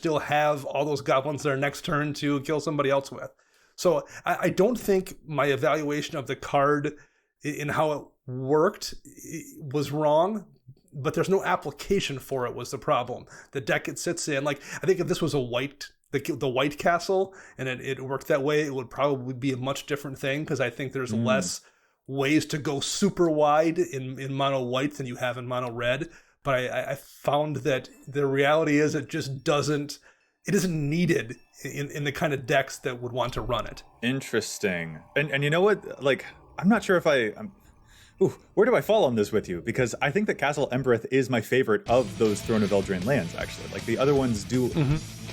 still have all those goblins their next turn to kill somebody else with. So I don't think my evaluation of the card in how it worked was wrong, but there's no application for it was the problem. The deck it sits in, like, I think if this was a white, the white castle, and it worked that way, it would probably be a much different thing, because I think there's less ways to go super wide in mono white than you have in mono red. But I found that the reality is it isn't needed in the kind of decks that would want to run it. Interesting. And you know what? Like, I'm not sure if where do I fall on this with you? Because I think that Castle Embereth is my favorite of those Throne of Eldraine lands, actually. Like, the other ones do...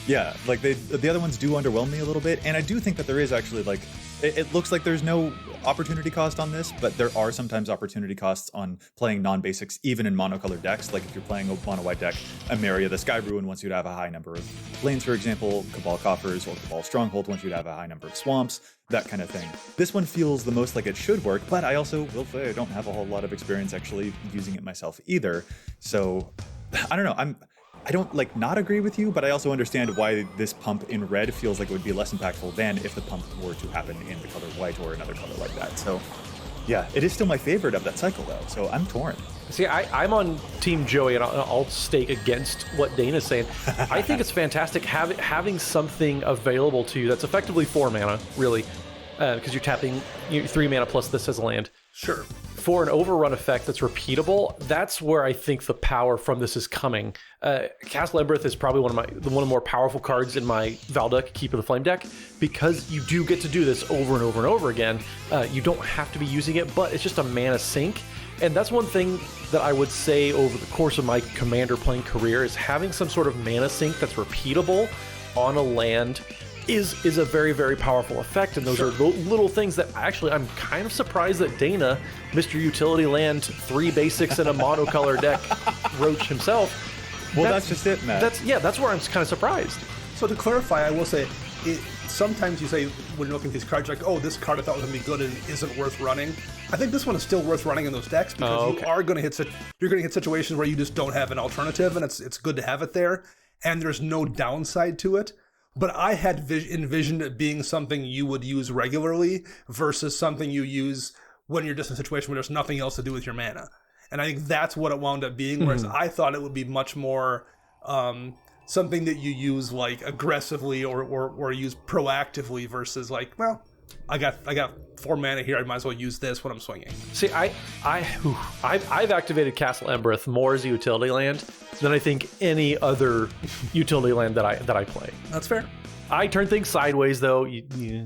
Yeah, like the other ones do underwhelm me a little bit. And I do think that there is actually, like, it looks like there's no opportunity cost on this, but there are sometimes opportunity costs on playing non-basics, even in monocolored decks. Like if you're playing a mono-white deck, Emeria the Sky Ruin wants you to have a high number of lanes, for example, Cabal Coffers or Cabal Stronghold wants you to have a high number of swamps, that kind of thing. This one feels the most like it should work, but I also will say I don't have a whole lot of experience actually using it myself either. So I don't know. I don't like not agree with you, but I also understand why this pump in red feels like it would be less impactful than if the pump were to happen in the color white or another color like that. So yeah, it is still my favorite of that cycle though, so I'm torn. See, I'm on Team Joey, and I'll stake against what Dana's saying. I think it's fantastic having something available to you that's effectively 4 mana, really, because you're tapping 3 mana plus this as a land. Sure. For an overrun effect that's repeatable, that's where I think the power from this is coming. Castle Embereth is probably one of the more powerful cards in my Valduk Keep of the Flame deck, because you do get to do this over and over and over again. You don't have to be using it, but it's just a mana sink. And that's one thing that I would say over the course of my Commander playing career is having some sort of mana sink that's repeatable on a land is a very, very powerful effect. And those are little things that actually I'm kind of surprised that Dana, Mr. Utility Land, 3 basics and a monocolor deck, Roach himself. Well, that's just it, Matt. That's where I'm kind of surprised. So to clarify, I will say, sometimes you say when you're looking at these cards, like, oh, this card I thought was going to be good and isn't worth running. I think this one is still worth running in those decks, because you are going to hit situations where you just don't have an alternative, and it's good to have it there, and there's no downside to it. But I had envisioned it being something you would use regularly versus something you use when you're just in a situation where there's nothing else to do with your mana. And I think that's what it wound up being, whereas I thought it would be much more something that you use like aggressively or use proactively versus like, well, I got 4 mana here, I might as well use this when I'm swinging. See, I've activated Castle Embereth more as a utility land than I think any other utility land that I play. That's fair. I turn things sideways, though.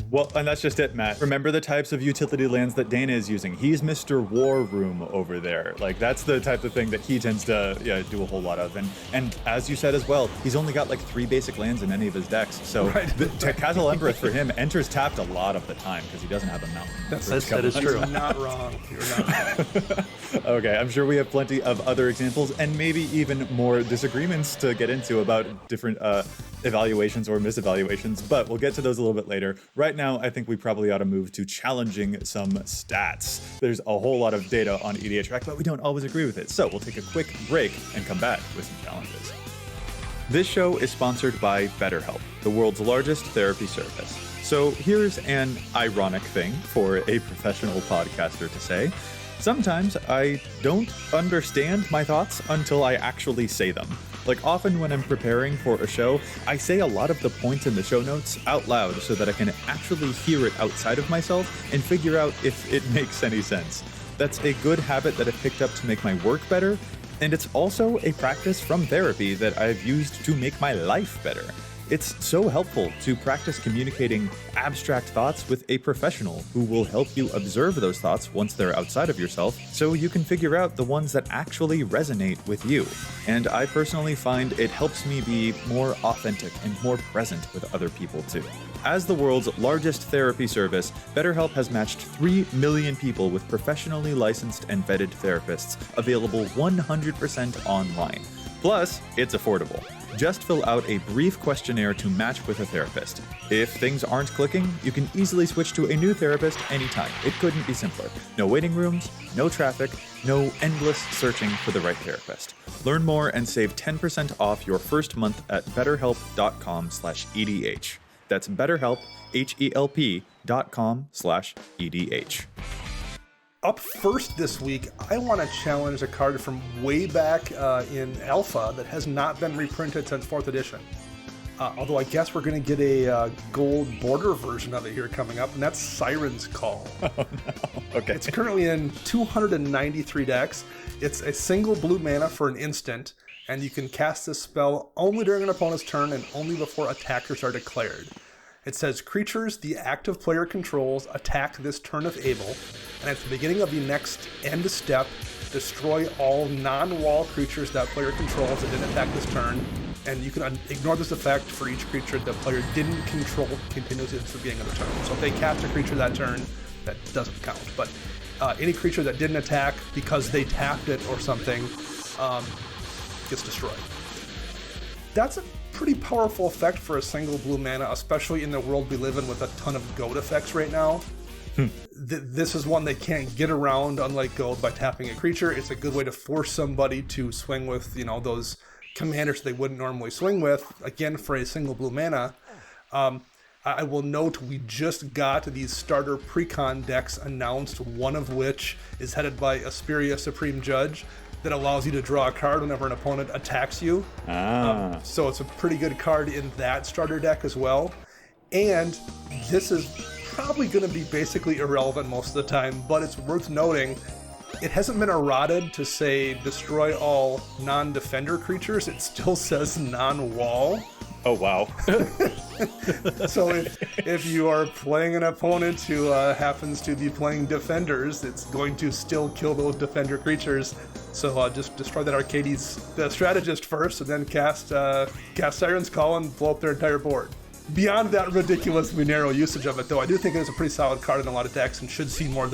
Well, and that's just it, Matt. Remember the types of utility lands that Dana is using. He's Mr. War Room over there. Like, that's the type of thing that he tends to do a whole lot of. And as you said as well, he's only got like 3 basic lands in any of his decks. So Castle Embereth for him enters tapped a lot of the time because he doesn't have a mountain. That is true. You're not wrong. You're not wrong. Okay, I'm sure we have plenty of other examples and maybe even more disagreements to get into about different evaluations or misevaluations, but we'll get to those a little bit later. Right now, I think we probably ought to move to challenging some stats. There's a whole lot of data on EDHREC, but we don't always agree with it. So we'll take a quick break and come back with some challenges. This show is sponsored by BetterHelp, the world's largest therapy service. So here's an ironic thing for a professional podcaster to say. Sometimes I don't understand my thoughts until I actually say them. Like often when I'm preparing for a show, I say a lot of the points in the show notes out loud so that I can actually hear it outside of myself and figure out if it makes any sense. That's a good habit that I've picked up to make my work better, and it's also a practice from therapy that I've used to make my life better. It's so helpful to practice communicating abstract thoughts with a professional who will help you observe those thoughts once they're outside of yourself so you can figure out the ones that actually resonate with you. And I personally find it helps me be more authentic and more present with other people too. As the world's largest therapy service, BetterHelp has matched 3 million people with professionally licensed and vetted therapists, available 100% online. Plus, it's affordable. Just fill out a brief questionnaire to match with a therapist. If things aren't clicking, you can easily switch to a new therapist anytime. It couldn't be simpler. No waiting rooms, no traffic, no endless searching for the right therapist. Learn more and save 10% off your first month at betterhelp.com/EDH. That's BetterHelp, HELP.com/EDH. Up first this week, I want to challenge a card from way back in Alpha that has not been reprinted since 4th edition. Although I guess we're going to get a gold border version of it here coming up, and that's Siren's Call. Oh, no. Okay. It's currently in 293 decks. It's a single blue mana for an instant, and you can cast this spell only during an opponent's turn and only before attackers are declared. It says, creatures the active player controls attack this turn if able, and at the beginning of the next end step, destroy all non-wall creatures that player controls that didn't attack this turn, and you can ignore this effect for each creature the player didn't control continuously at the beginning of the turn. So if they cast a creature that turn, that doesn't count. But any creature that didn't attack because they tapped it or something gets destroyed. That's a pretty powerful effect for a single blue mana, especially in the world we live in with a ton of goat effects right now. This is one they can't get around, unlike gold, by tapping a creature. It's a good way to force somebody to swing with, those commanders they wouldn't normally swing with, again, for a single blue mana. I will note we just got these starter precon decks announced, one of which is headed by Asperia Supreme Judge, that allows you to draw a card whenever an opponent attacks you. So it's a pretty good card in that starter deck as well. And this is probably going to be basically irrelevant most of the time, but it's worth noting it hasn't been errated to say destroy all non-defender creatures. It still says non-wall. Oh, wow. So if you are playing an opponent who happens to be playing defenders, it's going to still kill those defender creatures. So just destroy that the strategist first, and then cast Siren's Call and blow up their entire board. Beyond that ridiculously narrow usage of it, though, I do think it is a pretty solid card in a lot of decks and should see more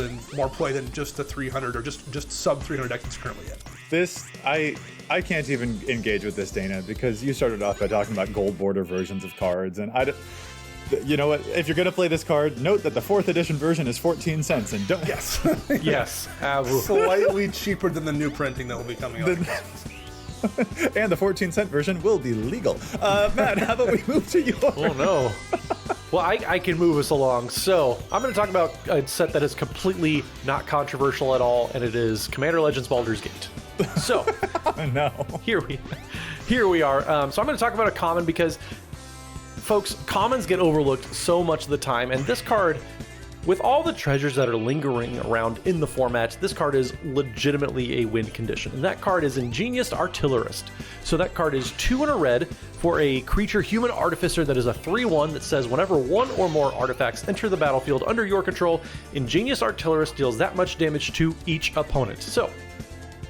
play than just the 300 or just sub 300 deck it's currently in. This, I can't even engage with this, Dana, because you started off by talking about gold border versions of cards, and you know what? If you're going to play this card, note that the 4th edition version is 14 cents, and don't... Yes. Yes. Slightly cheaper than the new printing that will be coming out. And the 14-cent version will be legal. Matt, how about we move to yours? Oh, no. Well, I can move us along. So I'm going to talk about a set that is completely not controversial at all, and it is Commander Legends Baldur's Gate. So, no. Here we are. So I'm going to talk about a common because, folks, commons get overlooked so much of the time, and this card, with all the treasures that are lingering around in the format, this card is legitimately a win condition. And that card is Ingenious Artillerist. So that card is 2 and a red for a creature human artificer that is a 3/1 that says whenever one or more artifacts enter the battlefield under your control, Ingenious Artillerist deals that much damage to each opponent. So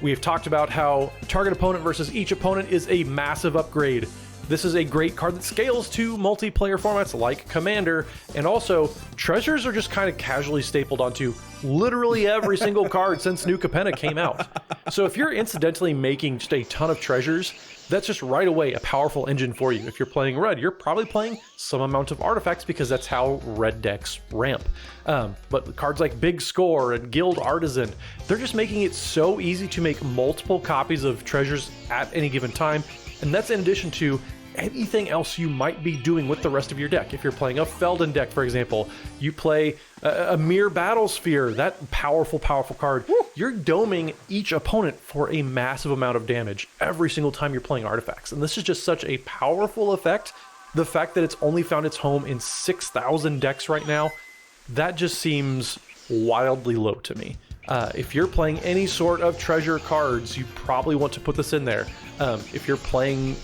we have talked about how target opponent versus each opponent is a massive upgrade. This is a great card that scales to multiplayer formats like Commander, and also treasures are just kind of casually stapled onto literally every single card since New Capenna came out. So if you're incidentally making just a ton of treasures, that's just right away a powerful engine for you. If you're playing red, you're probably playing some amount of artifacts because that's how red decks ramp. But cards like Big Score and Guild Artisan, they're just making it so easy to make multiple copies of treasures at any given time. And that's in addition to anything else you might be doing with the rest of your deck. If you're playing a Felden deck, for example, you play a Mere Battlesphere, that powerful card. Woo! You're doming each opponent for a massive amount of damage every single time you're playing artifacts. And this is just such a powerful effect. The fact that it's only found its home in 6,000 decks right now, that just seems wildly low to me. If you're playing any sort of treasure cards, you probably want to put this in there. If you're playing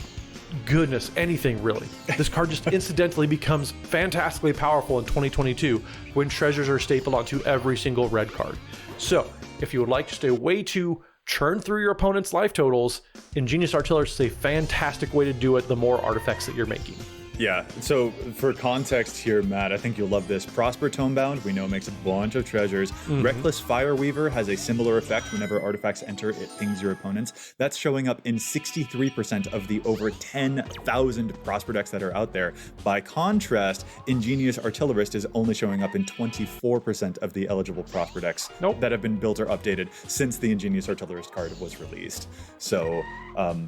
goodness, anything really. This card just incidentally becomes fantastically powerful in 2022 when treasures are stapled onto every single red card. So, if you would like just a way to churn through your opponent's life totals, Ingenious Artillerist is a fantastic way to do it the more artifacts that you're making. Yeah, so for context here, Matt, I think you'll love this. Prosper Tomebound, we know makes a bunch of treasures. Reckless Fireweaver has a similar effect. Whenever artifacts enter, it pings your opponents. That's showing up in 63% of the over 10,000 Prosper decks that are out there. By contrast, Ingenious Artillerist is only showing up in 24% of the eligible Prosper decks that have been built or updated since the Ingenious Artillerist card was released. So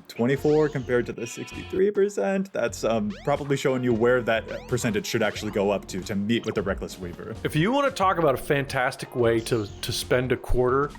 24 compared to the 63%, that's probably showing you where that percentage should actually go up to meet with the Reckless Weaver. If you want to talk about a fantastic way to spend a quarter,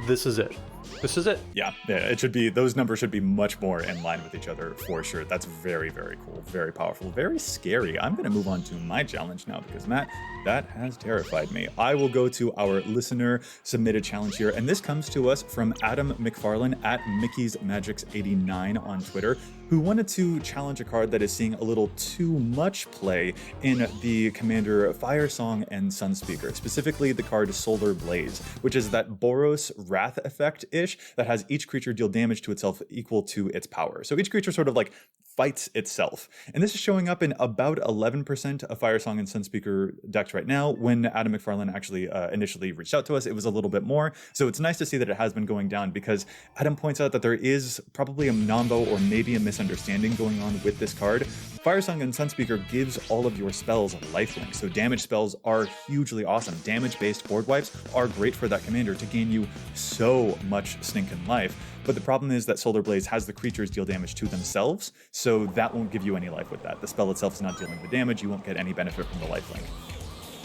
this is it. This is it. Yeah, it should be, those numbers should be much more in line with each other for sure. That's very, very cool, very powerful, very scary. I'm going to move on to my challenge now because, Matt, that has terrified me. I will go to our listener submitted challenge here, and this comes to us from Adam McFarlane at Mickey's Magics 89 on Twitter, who wanted to challenge a card that is seeing a little too much play in the Commander Fire Song and Sunspeaker, specifically the card Solar Blaze, which is that Boros Wrath effect-ish that has each creature deal damage to itself equal to its power. So each creature sort of like fights itself. And this is showing up in about 11% of Fire Song and Sunspeaker decks right now. When Adam McFarlane actually initially reached out to us, it was a little bit more. So it's nice to see that it has been going down, because Adam points out that there is probably a nombo or maybe a misunderstanding going on with this card. Fire Song and Sunspeaker gives all of your spells lifelink, so damage spells are hugely awesome. Damage-based board wipes are great for that commander to gain you so much stinking life. But the problem is that Solar Blaze has the creatures deal damage to themselves, so that won't give you any life with that. The spell itself is not dealing the damage, you won't get any benefit from the lifelink.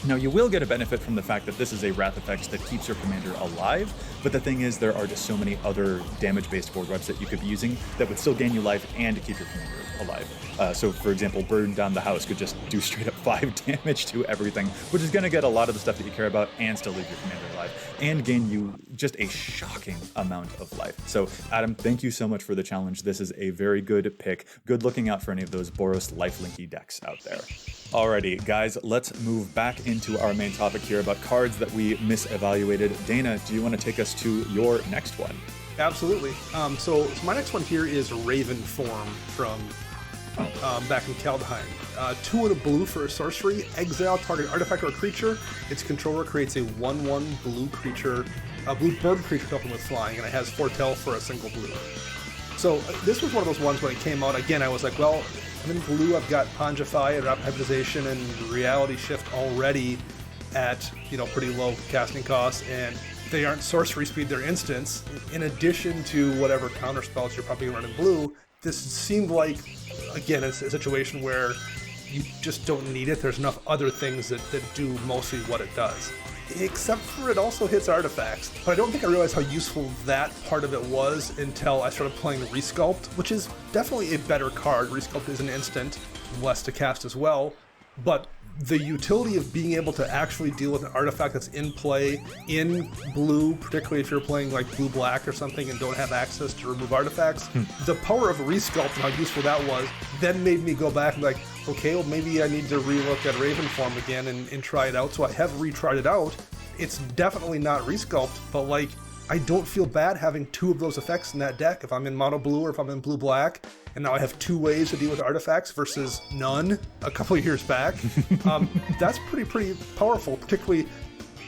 Now, you will get a benefit from the fact that this is a Wrath effect that keeps your commander alive, but the thing is there are just so many other damage-based board wipes that you could be using that would still gain you life and keep your commander alive. So, for example, Burn Down the House could just do straight up 5 damage to everything, which is going to get a lot of the stuff that you care about and still leave your commander alive, and gain you just a shocking amount of life. So, Adam, thank you so much for the challenge. This is a very good pick. Good looking out for any of those Boros lifelinky decks out there. Alrighty, guys, let's move back into our main topic here about cards that we misevaluated. Dana, do you want to take us to your next one? Absolutely. So my next one here is Raven Form from back in Kaldheim. 2 and a blue for a sorcery. Exile target artifact or creature. Its controller creates a 1/1 blue creature, a blue bird creature token with flying, and it has Foretell for a single blue. So this was one of those ones when it came out. Again, I was like, well, I'm in blue. I've got Pongify, Rapid Hybridization, and Reality Shift already at pretty low casting costs, and they aren't sorcery speed, they're instants. In addition to whatever counter spells you're probably running blue, this seemed like, again, it's a situation where you just don't need it. There's enough other things that do mostly what it does. Except for it also hits artifacts. But I don't think I realized how useful that part of it was until I started playing Resculpt, which is definitely a better card. Resculpt is an instant, less to cast as well, but the utility of being able to actually deal with an artifact that's in play in blue, particularly if you're playing like blue-black or something and don't have access to remove artifacts, the power of Resculpt and how useful that was then made me go back and be like, okay, well maybe I need to relook at Raven Form again and try it out. So I have retried it out. It's definitely not Resculpt, but like, I don't feel bad having 2 of those effects in that deck if I'm in mono blue or if I'm in blue black, and now I have 2 ways to deal with artifacts versus none a couple of years back. That's pretty powerful, particularly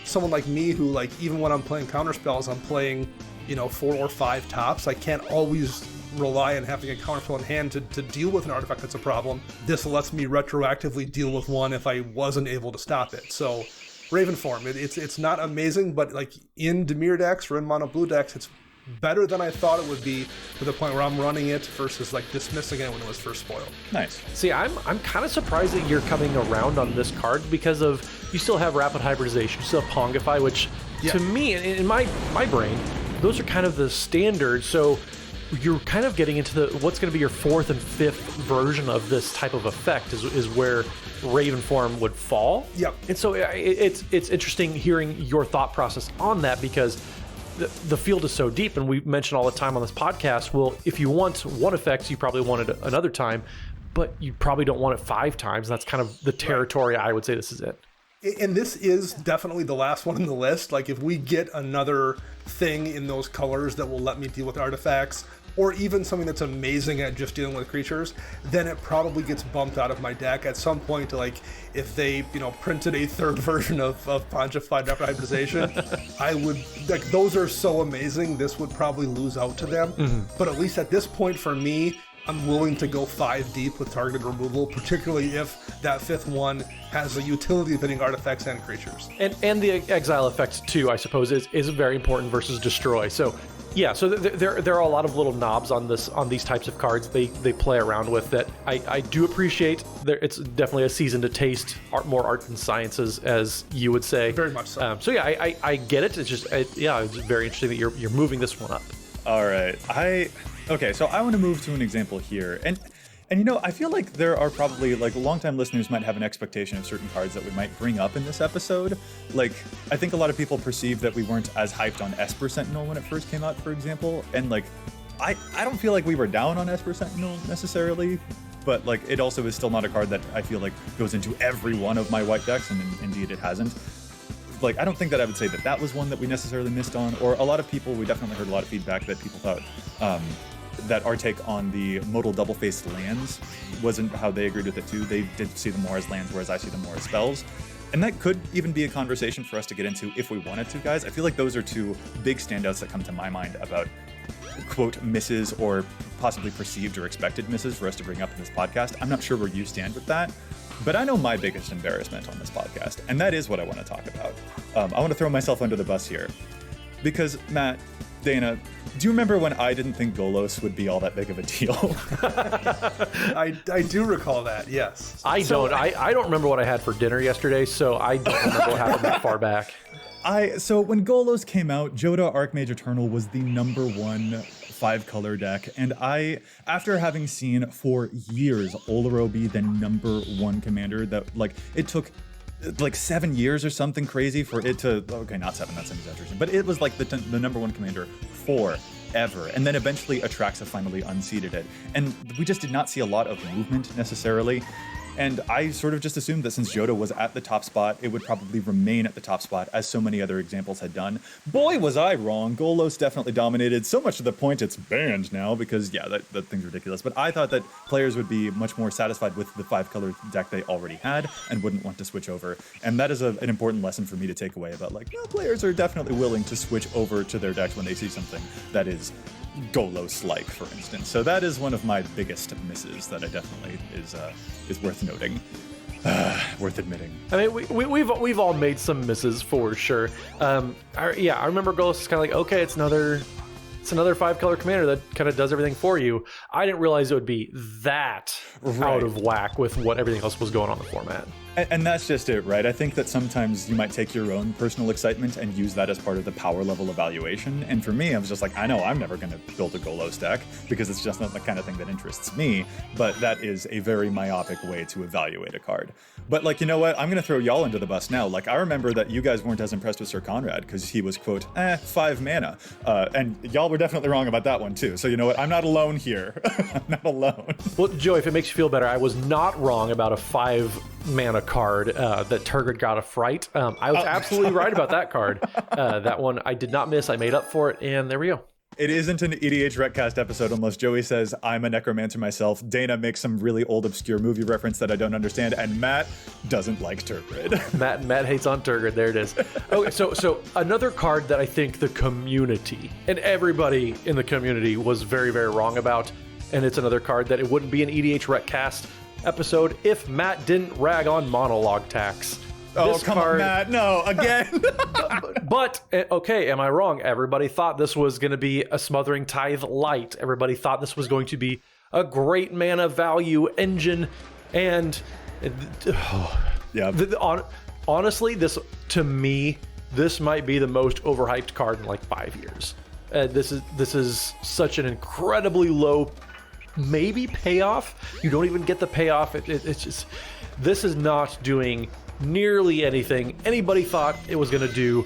someone like me who, like, even when I'm playing counter spells, I'm playing 4 or 5 tops. I can't always rely on having a counterspell in hand to deal with an artifact that's a problem. This lets me retroactively deal with one if I wasn't able to stop it. So Raven Form, it's not amazing, but like in Dimir decks or in mono blue decks, it's better than I thought it would be, to the point where I'm running it versus like dismissing it when it was first spoiled. Nice. See, I'm kind of surprised that you're coming around on this card, because of, you still have Rapid Hybridization, you still have Pongify, which to me, in my brain, those are kind of the standard. So you're kind of getting into what's going to be your 4th and 5th version of this type of effect is where Raven Form would fall. Yep. And so it's interesting hearing your thought process on that, because the field is so deep, and we mention all the time on this podcast, well, if you want one effect, you probably want it another time, but you probably don't want it 5 times. That's kind of the territory I would say this is it. And this is definitely the last one on the list. Like, if we get another thing in those colors that will let me deal with artifacts, or even something that's amazing at just dealing with creatures, then it probably gets bumped out of my deck at some point. Like, if they, printed a third version of Pontified after hybridization, I would, like, those are so amazing, this would probably lose out to them. But at least at this point for me, I'm willing to go 5 deep with targeted removal, particularly if that 5th one has the utility of hitting artifacts and creatures. And the exile effect too, I suppose, is very important versus destroy. So yeah, so there are a lot of little knobs on these types of cards they play around with that I do appreciate. It's definitely a season to taste more arts and sciences, as you would say. Very much so. So yeah, I get it. It's just it's very interesting that you're moving this one up. All right, okay, so I want to move to an example here, and I feel like there are probably, like, longtime listeners might have an expectation of certain cards that we might bring up in this episode. Like, I think a lot of people perceive that we weren't as hyped on Esper Sentinel when it first came out, for example, and, like, I don't feel like we were down on Esper Sentinel necessarily, but, like, it also is still not a card that I feel like goes into every one of my white decks, and indeed it hasn't. Like, I don't think that I would say that was one that we necessarily missed on, or a lot of people, we definitely heard a lot of feedback that people thought, that our take on the modal double-faced lands wasn't how they agreed with it too. They did see them more as lands, whereas I see them more as spells. And that could even be a conversation for us to get into if we wanted to, guys. I feel like those are two big standouts that come to my mind about, quote, misses or possibly perceived or expected misses for us to bring up in this podcast. I'm not sure where you stand with that, but I know my biggest embarrassment on this podcast, and that is what I want to talk about. I want to throw myself under the bus here, because Matt, Dana, do you remember when I didn't think Golos would be all that big of a deal? I do recall that, yes. I don't remember what I had for dinner yesterday, so I don't remember what happened that far back. So when Golos came out, Jodah Archmage Eternal was the #1 5-color deck, and after having seen for years Oloro be the #1 commander, that, like, it took like 7 years or something crazy for it to, okay, not 7, that's an exaggeration, but it was like the #1 commander forever, and then eventually Atraxa finally unseated it, and we just did not see a lot of movement necessarily. And I sort of just assumed that since Jodah was at the top spot, it would probably remain at the top spot, as so many other examples had done. Boy, was I wrong. Golos definitely dominated, so much to the point it's banned now, because, yeah, that thing's ridiculous. But I thought that players would be much more satisfied with the 5-color deck they already had and wouldn't want to switch over. And that is an important lesson for me to take away about, like, players are definitely willing to switch over to their decks when they see something that is Golos-like, for instance. So that is one of my biggest misses that I definitely is worth noting, worth admitting. I mean, we've all made some misses for sure. I remember Golos is kind of like, okay, it's another 5-color commander that kind of does everything for you. I didn't realize it would be that out of whack with what everything else was going on in the format. And that's just it, right? I think that sometimes you might take your own personal excitement and use that as part of the power level evaluation. And for me, I was just like, I know I'm never going to build a Golos deck because it's just not the kind of thing that interests me. But that is a very myopic way to evaluate a card. But, like, you know what? I'm going to throw y'all into the bus now. Like, I remember that you guys weren't as impressed with Sir Conrad because he was, quote, 5 mana. And y'all were definitely wrong about that one, too. So you know what? I'm not alone here. I'm not alone. Well, Joe, if it makes you feel better, I was not wrong about a 5-mana card that Turgid got a fright. I was absolutely right about that card. That one I did not miss. I made up for it, and there we go. It isn't an EDH Retcast episode unless Joey says, I'm a necromancer myself. Dana makes some really old obscure movie reference that I don't understand, and Matt doesn't like Turgid. Matt hates on Turgid. There it is. Okay, so another card that I think the community and everybody in the community was very, very wrong about, and it's another card that it wouldn't be an EDH Retcast episode if Matt didn't rag on Monologue Tax. Oh, come on, Matt. No, again. But, okay, am I wrong? Everybody thought this was going to be a Smothering Tithe Light. Everybody thought this was going to be a great mana value engine. And, honestly, this, to me, this might be the most overhyped card in like 5 years. This is such an incredibly low maybe payoff. You don't even get the payoff. It's just, this is not doing nearly anything anybody thought it was going to do.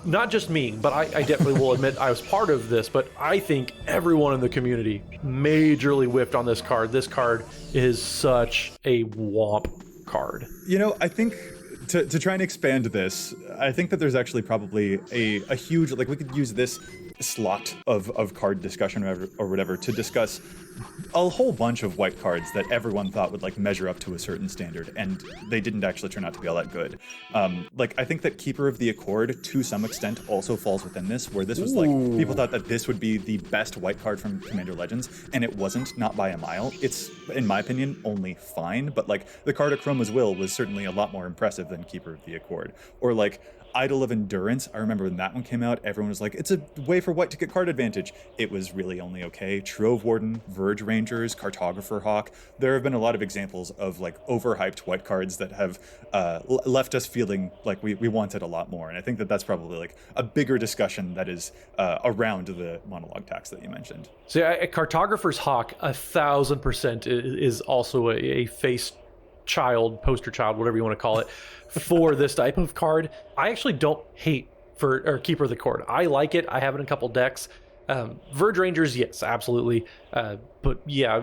Not just me, but I definitely will admit I was part of this, but I think everyone in the community majorly whiffed on this card. This card is such a womp card. You know, I think to try and expand this, I think that there's actually probably a huge, like we could use this slot of card discussion or whatever to discuss a whole bunch of white cards that everyone thought would like measure up to a certain standard, and they didn't actually turn out to be all that good. Like I think that Keeper of the Accord to some extent also falls within this, where this was like people thought that this would be the best white card from Commander Legends, and it wasn't, not by a mile. It's, in my opinion, only fine, but like the card Chroma's Will was certainly a lot more impressive than Keeper of the Accord. Or like Idol of Endurance, I remember when that one came out, everyone was like, it's a way for white to get card advantage. It was really only okay. Trove Warden, Verge Rangers, Cartographer Hawk. There have been a lot of examples of like overhyped white cards that have left us feeling like we wanted a lot more. And I think that that's probably like a bigger discussion that is around the monologue tax that you mentioned. So Cartographer's Hawk, 1000% is also a face child, poster child, whatever you want to call it, for this type of card. I actually don't hate Keeper of the Accord. I like it. I have it in a couple decks. Verge Rangers, yes, absolutely. But yeah,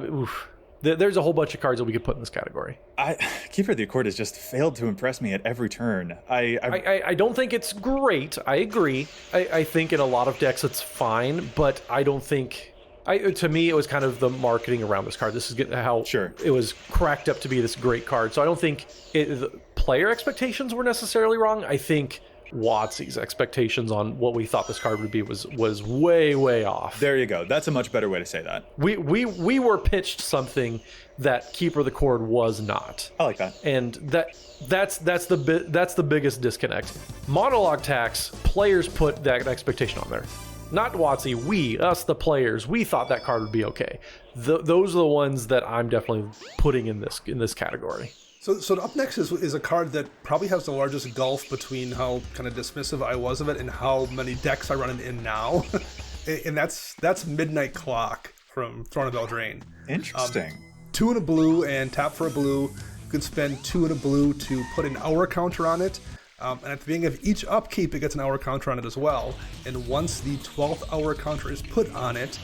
there's a whole bunch of cards that we could put in this category. Keeper of the Accord has just failed to impress me at every turn. I don't think it's great. I agree. I think in a lot of decks it's fine, but I don't think... to me, it was kind of the marketing around this card. This is how it was cracked up to be this great card. So I don't think the player expectations were necessarily wrong. I think WotC's expectations on what we thought this card would be was way off. There you go. That's a much better way to say that. We were pitched something that Keeper of the Accord was not. I like that. And that's the biggest disconnect. Monologue tax, players put that expectation on there. Not WotC, us the players, we thought that card would be okay. Those are the ones that I'm definitely putting in this category. So up next is a card that probably has the largest gulf between how kind of dismissive I was of it and how many decks I run it in now. And that's Midnight Clock from Throne of Eldraine. Interesting. 2 and a blue and tap for a blue. You could spend 2 and a blue to put an hour counter on it. And at the beginning of each upkeep, it gets an hour counter on it as well. And once the 12th hour counter is put on it,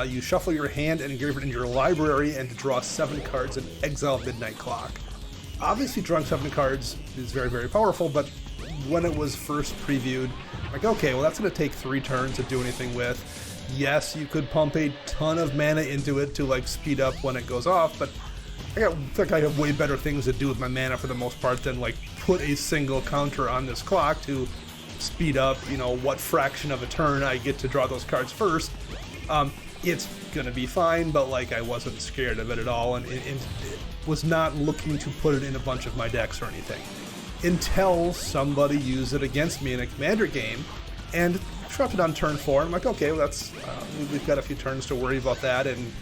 you shuffle your hand and engrave it in your library and draw 7 cards and exile Midnight Clock. Obviously, drawing 7 cards is very powerful, but when it was first previewed, like, okay, well, that's going to take 3 turns to do anything with. Yes, you could pump a ton of mana into it to like speed up when it goes off, but I think I have way better things to do with my mana for the most part than like put a single counter on this clock to speed up, what fraction of a turn I get to draw those cards first. It's gonna be fine, but like I wasn't scared of it at all, and was not looking to put it in a bunch of my decks or anything until somebody used it against me in a Commander game and dropped it on turn 4. I'm like, okay, well, that's we've got a few turns to worry about that, and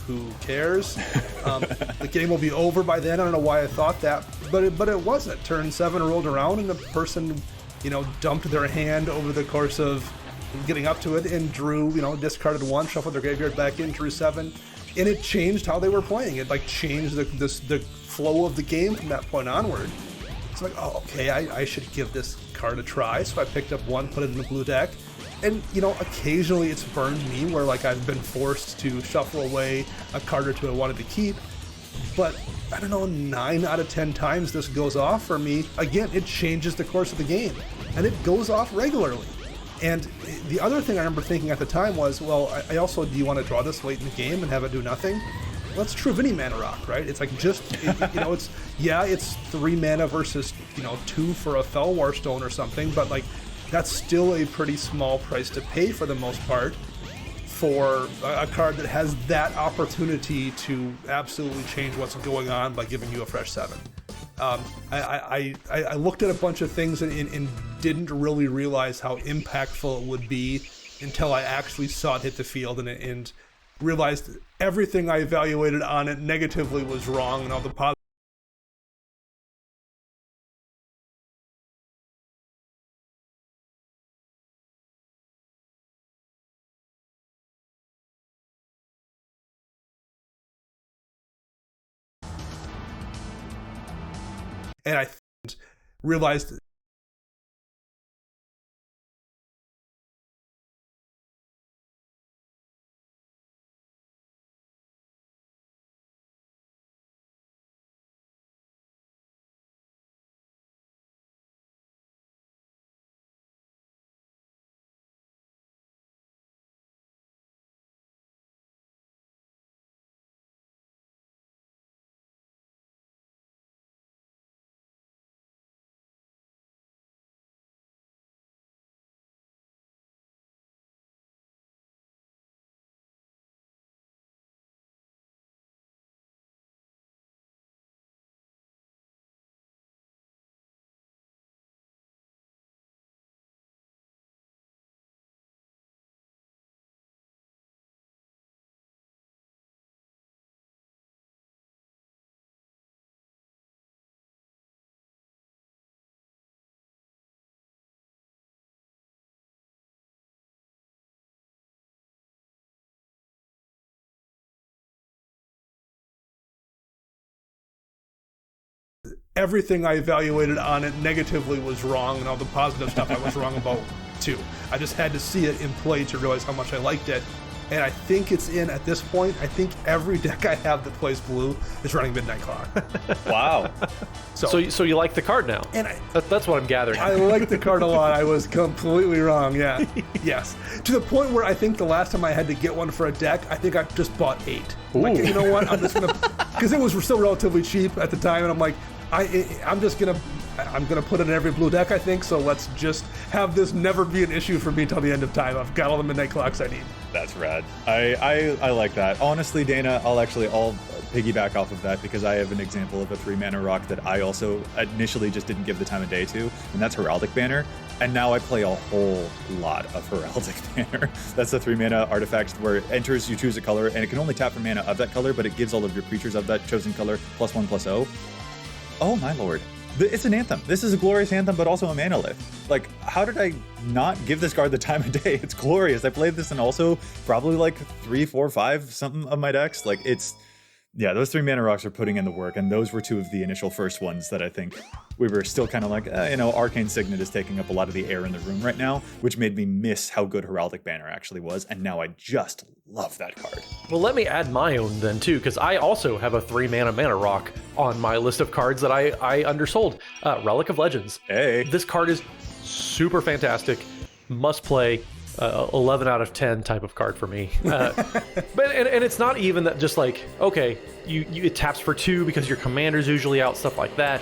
who cares? The game will be over by then. I don't know why I thought that, but it wasn't. Turn 7 rolled around, and the person, dumped their hand over the course of getting up to it and drew, discarded 1, shuffled their graveyard back in, drew 7, and it changed how they were playing. It like changed the flow of the game from that point onward. It's like, oh, okay, I should give this card a try. So I picked up 1, put it in the blue deck. And, occasionally it's burned me where, like, I've been forced to shuffle away a card or 2 I wanted to keep. But, I don't know, 9 out of 10 times this goes off for me. Again, it changes the course of the game. And it goes off regularly. And the other thing I remember thinking at the time was, well, I also, do you want to draw this late in the game and have it do nothing? Well, that's true of any mana rock, right? It's like it's 3 mana versus, 2 for a Fellwar Stone or something, but, like, that's still a pretty small price to pay for the most part for a card that has that opportunity to absolutely change what's going on by giving you a fresh 7. I looked at a bunch of things and didn't really realize how impactful it would be until I actually saw it hit the field and realized everything I evaluated on it negatively was wrong and all the positive. And I realized everything I evaluated on it negatively was wrong, and all the positive stuff I was wrong about too. I just had to see it in play to realize how much I liked it. And I think it's in, at this point, I think every deck I have that plays blue is running Midnight Clock. Wow. So you like the card now? And that's what I'm gathering. I like the card a lot. I was completely wrong, yeah. Yes. To the point where I think the last time I had to get one for a deck, I think I just bought 8. Like, you know what? I'm just going to, because it was still relatively cheap at the time, and I'm like, I'm gonna put it in every blue deck, I think, so let's just have this never be an issue for me till the end of time. I've got all the Midnight Clocks I need. That's rad. I like that. Honestly, Dana, I'll piggyback off of that because I have an example of a 3-mana rock that I also initially just didn't give the time of day to, and that's Heraldic Banner. And now I play a whole lot of Heraldic Banner. That's the 3-mana artifact where it enters, you choose a color, and it can only tap for mana of that color, but it gives all of your creatures of that chosen color +1/+0. Oh my lord. It's an anthem. This is a glorious anthem, but also a manolith. Like, how did I not give this card the time of day? It's glorious. I played this in also probably like 3, 4, 5 something of my decks. Like, it's, yeah, those 3-mana rocks are putting in the work, and those were 2 of the initial first ones that I think we were still kind of like, Arcane Signet is taking up a lot of the air in the room right now, which made me miss how good Heraldic Banner actually was, and now I just love that card. Well, let me add my own then too, because I also have a 3-mana mana rock on my list of cards that I undersold. Relic of Legends. Hey. This card is super fantastic, must play. 11 out of 10 type of card for me. But it's not even that just like, okay, it taps for 2 because your commander's usually out, stuff like that.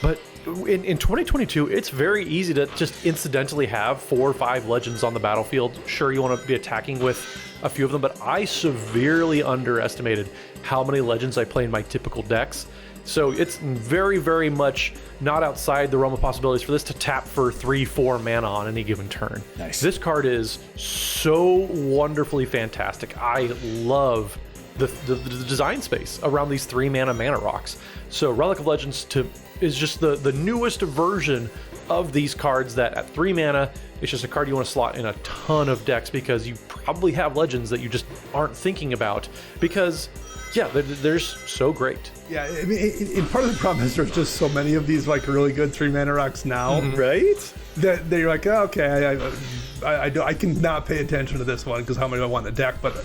But in 2022, it's very easy to just incidentally have 4 or 5 legends on the battlefield. Sure, you want to be attacking with a few of them, but I severely underestimated how many legends I play in my typical decks. So it's very, very much not outside the realm of possibilities for this to tap for 3, 4 mana on any given turn. Nice. This card is so wonderfully fantastic. I love the design space around these 3-mana mana rocks. So Relic of Legends is just the newest version of these cards that at 3 mana, it's just a card you want to slot in a ton of decks because you probably have legends that you just aren't thinking about because, yeah, they're so great. Yeah, I mean, part of the problem is there's just so many of these like really good 3-mana rocks now, right? That you're like, oh, okay, I can not pay attention to this one because how many do I want in the deck? But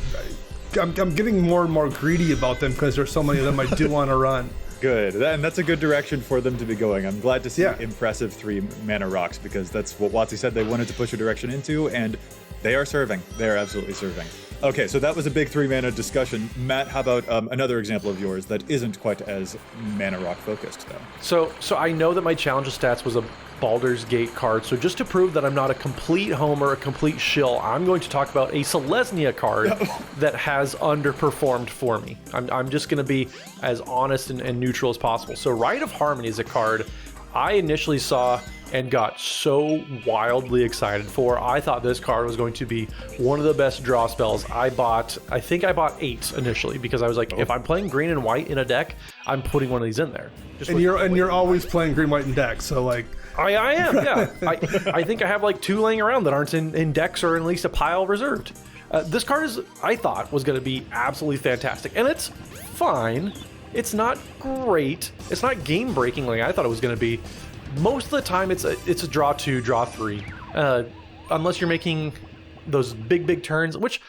I'm getting more and more greedy about them because there's so many of them I do want to run. Good, and that's a good direction for them to be going. I'm glad to see impressive 3-mana rocks because that's what WotC said they wanted to push a direction into, and they are serving. They are absolutely serving. Okay, so that was a big 3-mana discussion. Matt, how about another example of yours that isn't quite as mana rock focused, though? So I know that my challenge of stats was a Baldur's Gate card, so just to prove that I'm not a complete homer, a complete shill, I'm going to talk about a Selesnya card that has underperformed for me. I'm just going to be as honest and neutral as possible. So Rite of Harmony is a card I initially saw and got so wildly excited for. I thought this card was going to be one of the best draw spells. I think I bought 8 initially because I was like, if I'm playing green and white in a deck, I'm putting one of these in there. You're always playing green, white, and decks, so like... I am, yeah. I think I have like 2 laying around that aren't in decks or at least a pile reserved. This card I thought was going to be absolutely fantastic, and it's fine. It's not great. It's not game breaking like I thought it was going to be. Most of the time, it's a draw 2, draw 3, unless you're making those big turns, which,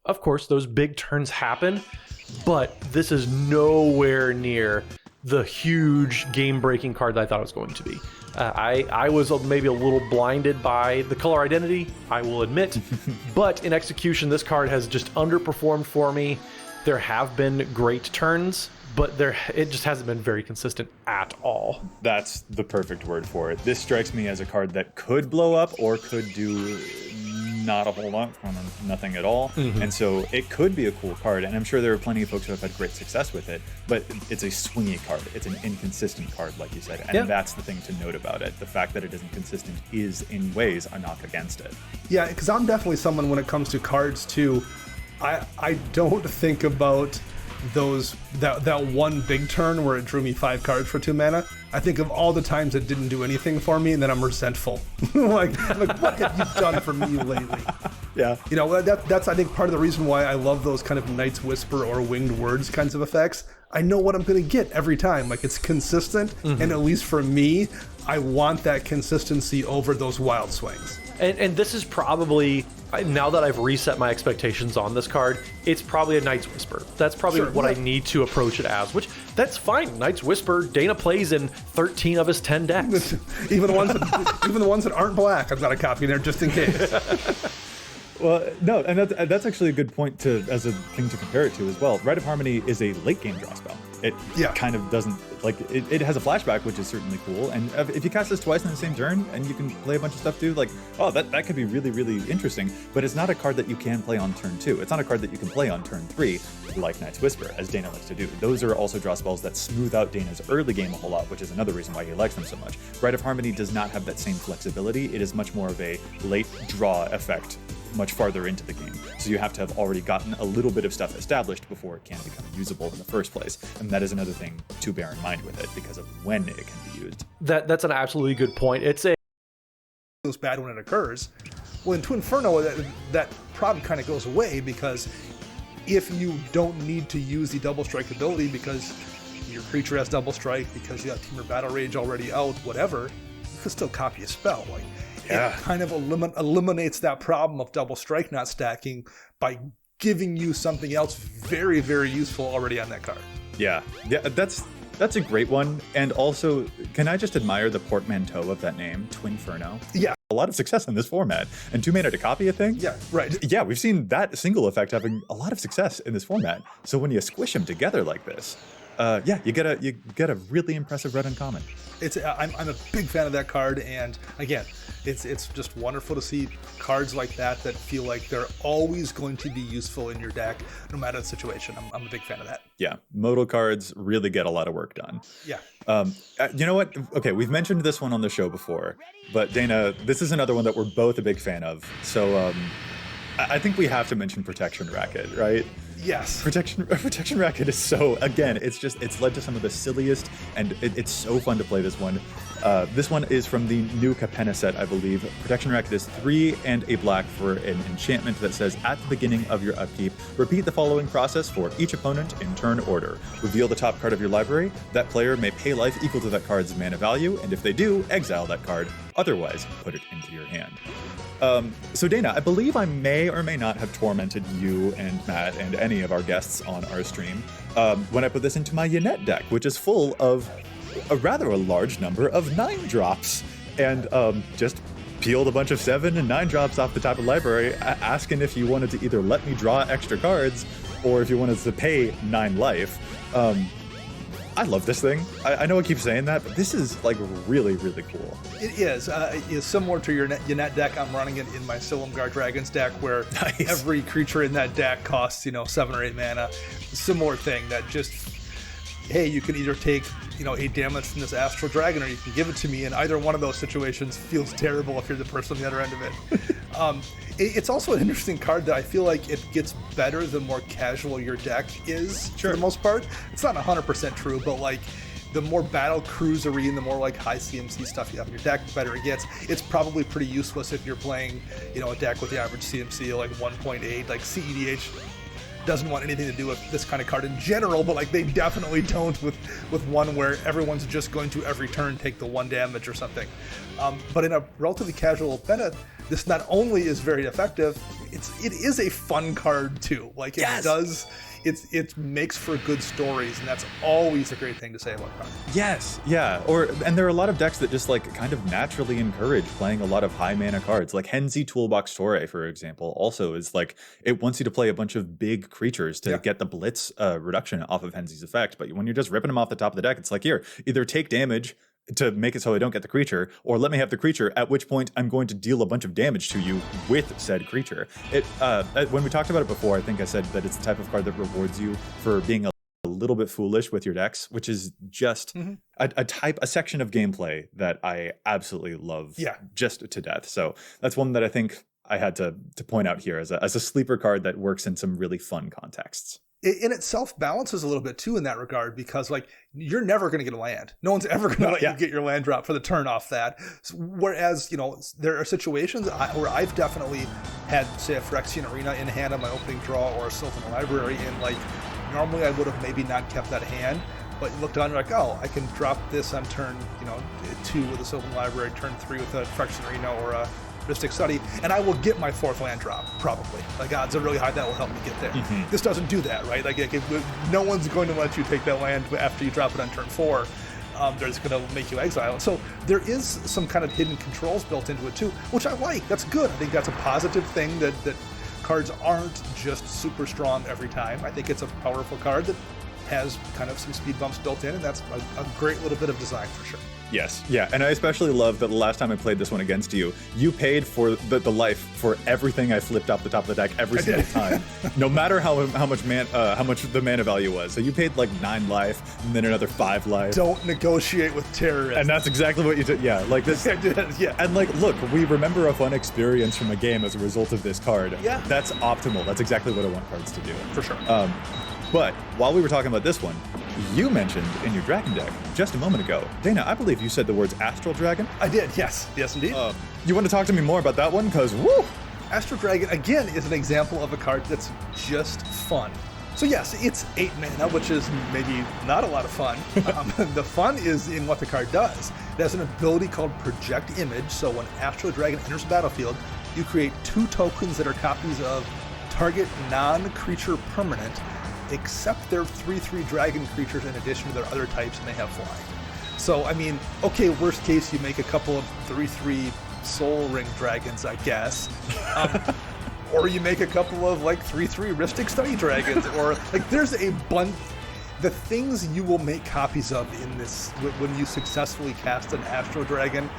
of course, those big turns happen. But this is nowhere near the huge game breaking card that I thought it was going to be. I was maybe a little blinded by the color identity, I will admit, but in execution, this card has just underperformed for me. There have been great turns, but it just hasn't been very consistent at all. That's the perfect word for it. This strikes me as a card that could blow up or could do not a whole lot, nothing at all. Mm-hmm. And so it could be a cool card, and I'm sure there are plenty of folks who have had great success with it, but it's a swingy card. It's an inconsistent card, like you said, and that's the thing to note about it. The fact that it isn't consistent is, in ways, a knock against it. Yeah, because I'm definitely someone when it comes to cards, too, I don't think about that one big turn where it drew me 5 cards for 2 mana. I think of all the times it didn't do anything for me, and then I'm resentful. like what have you done for me lately? Yeah. That's I think part of the reason why I love those kind of Night's Whisper or Winged Words kinds of effects. I know what I'm going to get every time. Like, it's consistent, and at least for me, I want that consistency over those wild swings. And this is probably, now that I've reset my expectations on this card, it's probably a Knight's Whisper. That's probably what I need to approach it as, which that's fine. Knight's Whisper, Dana plays in 13 of his 10 decks. even the ones that aren't black, I've got a copy in there just in case. Well, no, and that's actually a good point as a thing to compare it to as well. Rite of Harmony is a late game draw spell. It kind of doesn't, like, it has a flashback, which is certainly cool. And if you cast this twice in the same turn and you can play a bunch of stuff too, like, oh, that could be really, really interesting. But it's not a card that you can play on turn 2. It's not a card that you can play on turn 3, like Knight's Whisper, as Dana likes to do. Those are also draw spells that smooth out Dana's early game a whole lot, which is another reason why he likes them so much. Rite of Harmony does not have that same flexibility. It is much more of a late draw effect much farther into the game. So you have to have already gotten a little bit of stuff established before it can become usable in the first place. And that is another thing to bear in mind with it because of when it can be used. That's an absolutely good point. It's bad when it occurs. Well, in Twin Inferno, that problem kind of goes away because if you don't need to use the double strike ability because your creature has double strike, because you got Temur Battle Rage already out, whatever, you can still copy a spell. Like, it kind of eliminates that problem of double strike not stacking by giving you something else very, very useful already on that card. Yeah, that's a great one. And also, can I just admire the portmanteau of that name, Twinferno? Yeah. A lot of success in this format. And 2 mana to copy a thing? Yeah, right. Yeah, we've seen that single effect having a lot of success in this format. So when you squish them together like this, you get a really impressive red uncommon. I'm a big fan of that card, and again, it's just wonderful to see cards like that feel like they're always going to be useful in your deck, no matter the situation. I'm a big fan of that. Yeah, modal cards really get a lot of work done. Yeah. You know what? Okay, we've mentioned this one on the show before, but Dana, this is another one that we're both a big fan of. So I think we have to mention Protection Racket, right? Yes. Protection Racket is so, again, it's led to some of the silliest, and it's so fun to play this one. This one is from the new Capenna set, I believe. Protection Racket is 3 and a black for an enchantment that says, at the beginning of your upkeep, repeat the following process for each opponent in turn order. Reveal the top card of your library. That player may pay life equal to that card's mana value, and if they do, exile that card. Otherwise, put it into your hand. So Dana, I believe I may or may not have tormented you and Matt and any of our guests on our stream when I put this into my Yannette deck, which is full of a rather large number of 9-drops, and just peeled a bunch of 7 and 9-drops off the top of the library, asking if you wanted to either let me draw extra cards or if you wanted to pay 9 life. I love this thing. I know I keep saying that, but this is like really, really cool. It is. It's similar to your Yannette deck. I'm running it in my Silumgar Dragons deck, where every creature in that deck costs 7 or 8 mana. Similar thing that just, hey, you can either take 8 damage from this Astral Dragon, or you can give it to me, and either one of those situations feels terrible if you're the person on the other end of it. It's also an interesting card that I feel like it gets better the more casual your deck is, for the most part. It's not 100% true, but like the more battle cruisery and the more like high CMC stuff you have in your deck, the better it gets. It's probably pretty useless if you're playing, a deck with the average CMC like 1.8, like CEDH doesn't want anything to do with this kind of card in general, but like they definitely don't with one where everyone's just going to every turn take the 1 damage or something. But in a relatively casual meta, this not only is very effective, it is a fun card too. Like it makes for good stories, and that's always a great thing to say about cards. Yes, yeah. And there are a lot of decks that just like kind of naturally encourage playing a lot of high mana cards. Like Henzi Toolbox Torre, for example, also is like it wants you to play a bunch of big creatures to get the blitz reduction off of Henzi's effect. But when you're just ripping them off the top of the deck, it's like, here, either take damage to make it so I don't get the creature, or let me have the creature, at which point I'm going to deal a bunch of damage to you with said creature. When we talked about it before, I think I said that it's the type of card that rewards you for being a little bit foolish with your decks, which is just a section of gameplay that I absolutely love just to death. So that's one that I think I had to point out here as a sleeper card that works in some really fun contexts. In itself balances a little bit too in that regard, because like you're never going to get a land. No one's ever going to let you get your land drop for the turn off that. Whereas, there are situations where I've definitely had, say, a Phyrexian Arena in hand on my opening draw, or a Sylvan Library in like normally I would have maybe not kept that hand, but you look down and you're like, oh, I can drop this on turn 2 with a Sylvan Library, turn 3 with a Phyrexian Reno or a Mystic Study, and I will get my 4th land drop, probably. Like, odds are really high that will help me get there. This doesn't do that, right? Like no one's going to let you take that land after you drop it on turn 4. They're just going to make you exile it. So there is some kind of hidden controls built into it too, which I like. That's good. I think that's a positive thing that cards aren't just super strong every time. I think it's a powerful card that has kind of some speed bumps built in, and that's a great little bit of design for sure. Yes, yeah, and I especially love that the last time I played this one against you, you paid for the life for everything I flipped off the top of the deck every single time, no matter how much the mana value was. So you paid like 9 life, and then another 5 life. Don't negotiate with terrorists. And that's exactly what you did. Yeah, like this. Yeah. And like, look, we remember a fun experience from a game as a result of this card. Yeah. That's optimal. That's exactly what I want cards to do. For sure. But while we were talking about this one, you mentioned in your dragon deck just a moment ago, Dana, I believe you said the words Astral Dragon. I did, yes indeed. You want to talk to me more about that one? Because, woo! Astral Dragon, again, is an example of a card that's just fun. So yes, it's 8 mana, which is maybe not a lot of fun. The fun is in what the card does. It has an ability called Project Image, so when Astral Dragon enters the battlefield, you create 2 tokens that are copies of target non-creature permanent, except they're 3/3 dragon creatures in addition to their other types, and they have flying. So, I mean, okay, worst case, you make a couple of 3/3 Soul Ring dragons, I guess. Or you make a couple of, like, 3/3 Rhystic Study dragons, or, like, there's a bunch. The things you will make copies of in this, when you successfully cast an Astral Dragon,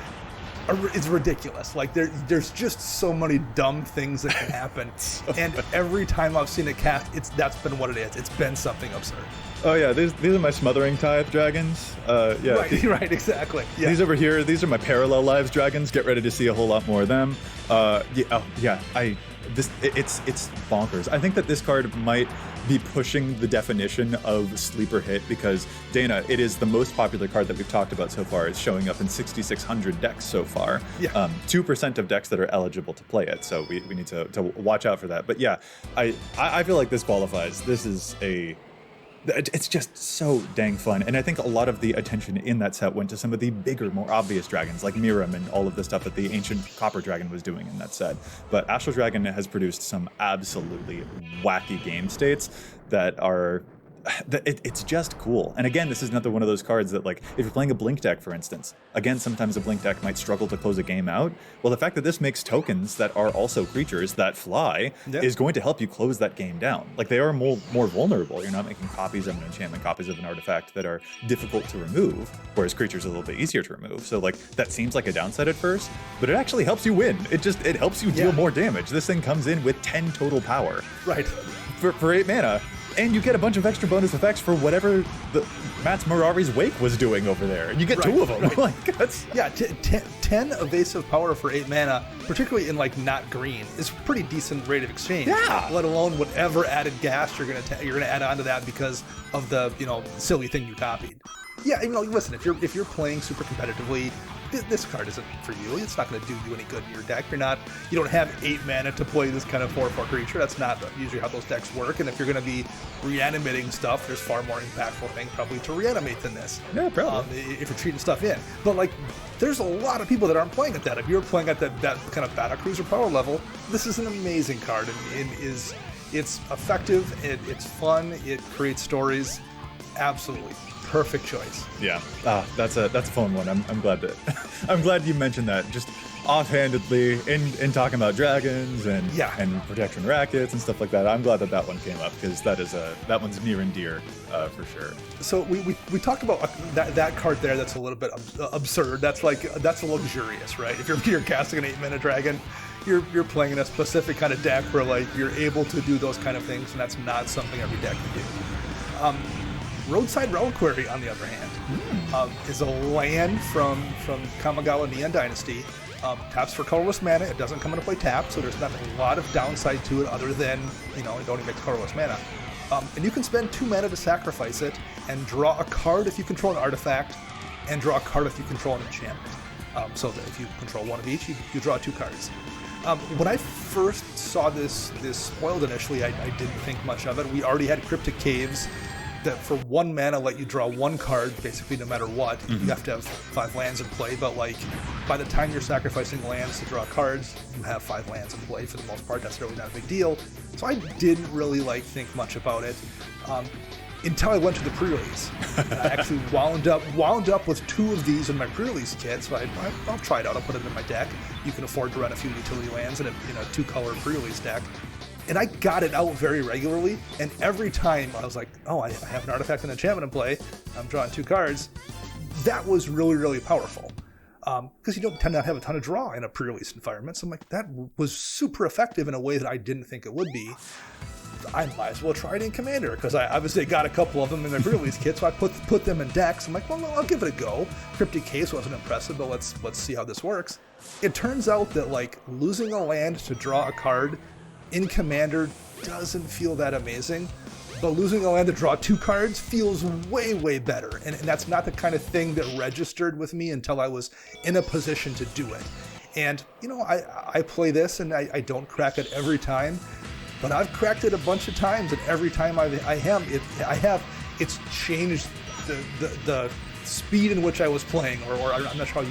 it's ridiculous. Like there's just so many dumb things that can happen, and every time I've seen it cast, that's been what it is. It's been something absurd. Oh yeah, these are my Smothering Tithe dragons. Yeah, right, exactly. Yeah. These over here, these are my Parallel Lives dragons. Get ready to see a whole lot more of them. It's bonkers. I think that this card might be pushing the definition of sleeper hit because, Dana, it is the most popular card that we've talked about so far. It's showing up in 6,600 decks so far. Yeah. 2% of decks that are eligible to play it, so we need to watch out for that. But yeah, I feel like this qualifies. This is it's just so dang fun. And I think a lot of the attention in that set went to some of the bigger, more obvious dragons like Miram and all of the stuff that the ancient Copper Dragon was doing in that set. But Astral Dragon has produced some absolutely wacky game states that are... It's just cool. And again, this is another one of those cards that, like, if you're playing a Blink deck, for instance, again, sometimes a Blink deck might struggle to close a game out. Well, the fact that this makes tokens that are also creatures that fly is going to help you close that game down. Like, they are more vulnerable. You're not making copies of an enchantment, copies of an artifact that are difficult to remove, whereas creatures are a little bit easier to remove. So, like, that seems like a downside at first, but it actually helps you win. It helps you deal more damage. This thing comes in with 10 total power. Right. For 8 mana. And you get a bunch of extra bonus effects for whatever Mats Mirari's Wake was doing over there. You get 2 of them. Right. Like, 10 evasive power for 8 mana, particularly in, like, not green, is a pretty decent rate of exchange. Yeah. Let alone whatever added gas you're gonna add onto that because of the silly thing you copied. Yeah, listen, if you're playing super competitively, this card isn't for you. It's not going to do you any good in your deck. You don't have 8 mana to play this kind of 4/4 creature. That's not usually how those decks work. And if you're going to be reanimating stuff, there's far more impactful things probably to reanimate than this. Yeah, probably. If you're treating stuff in. But, like, there's a lot of people that aren't playing at that. If you're playing at that kind of Battlecruiser power level, this is an amazing card. And it's effective, it's fun, it creates stories. Absolutely. Perfect choice. Yeah, that's a fun one. I'm glad I'm glad you mentioned that. Just offhandedly in talking about dragons and protection rackets and stuff like that. I'm glad that one came up because that one's near and dear for sure. So we talked about that card there. That's a little bit absurd. That's luxurious, right? If you're casting an 8 mana dragon, you're playing in a specific kind of deck where, like, you're able to do those kind of things, and that's not something every deck can do. Roadside Reliquary, on the other hand, is a land from Kamigawa Neon Dynasty. Taps for colorless mana. It doesn't come into play tapped, so there's not a lot of downside to it other than, it only makes colorless mana. And you can spend 2 mana to sacrifice it and draw a card if you control an artifact, and draw a card if you control an enchantment. So that if you control one of each, you draw 2 cards. When I first saw this spoiled initially, I didn't think much of it. We already had Cryptic Caves that for 1 mana let you draw 1 card, basically no matter what. You have to have 5 lands in play, but like by the time you're sacrificing lands to draw cards, you have 5 lands in play for the most part. That's really not a big deal. So I didn't really think much about it until I went to the pre-release. I actually wound up with 2 of these in my pre-release kit, so I'll try it out. I'll put it in my deck. You can afford to run a few utility lands in a 2-color pre-release deck. And I got it out very regularly, and every time I was like, oh, I have an artifact and enchantment in play, I'm drawing 2 cards. That was really, really powerful. Because you don't tend to have a ton of draw in a pre-release environment, so I'm like, that was super effective in a way that I didn't think it would be. I might as well try it in Commander, because I obviously got a couple of them in the pre-release kit, so I put them in decks. I'm like, well, I'll give it a go. Cryptic Case wasn't impressive, but let's see how this works. It turns out that losing a land to draw a card in Commander doesn't feel that amazing, but losing a land to draw 2 cards feels way, way better. And that's not the kind of thing that registered with me until I was in a position to do it. And, I play this and I don't crack it every time, but I've cracked it a bunch of times, and every time it's changed the speed in which I was playing, or I'm not sure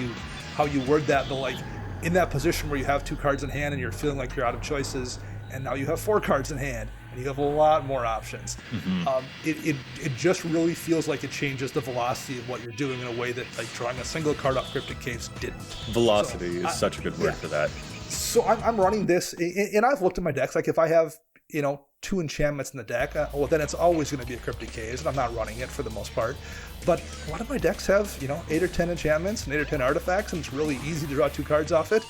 how you word that, but in that position where you have 2 cards in hand and you're feeling like you're out of choices, and now you have 4 cards in hand, and you have a lot more options. It just really feels like it changes the velocity of what you're doing in a way that drawing a single card off Cryptic Caves didn't. Velocity is such a good word for that. So I'm running this, and I've looked at my decks. If I have 2 enchantments in the deck, well, then it's always going to be a Cryptic Caves, and I'm not running it for the most part. But a lot of my decks have 8 or 10 enchantments and 8 or 10 artifacts, and it's really easy to draw 2 cards off it.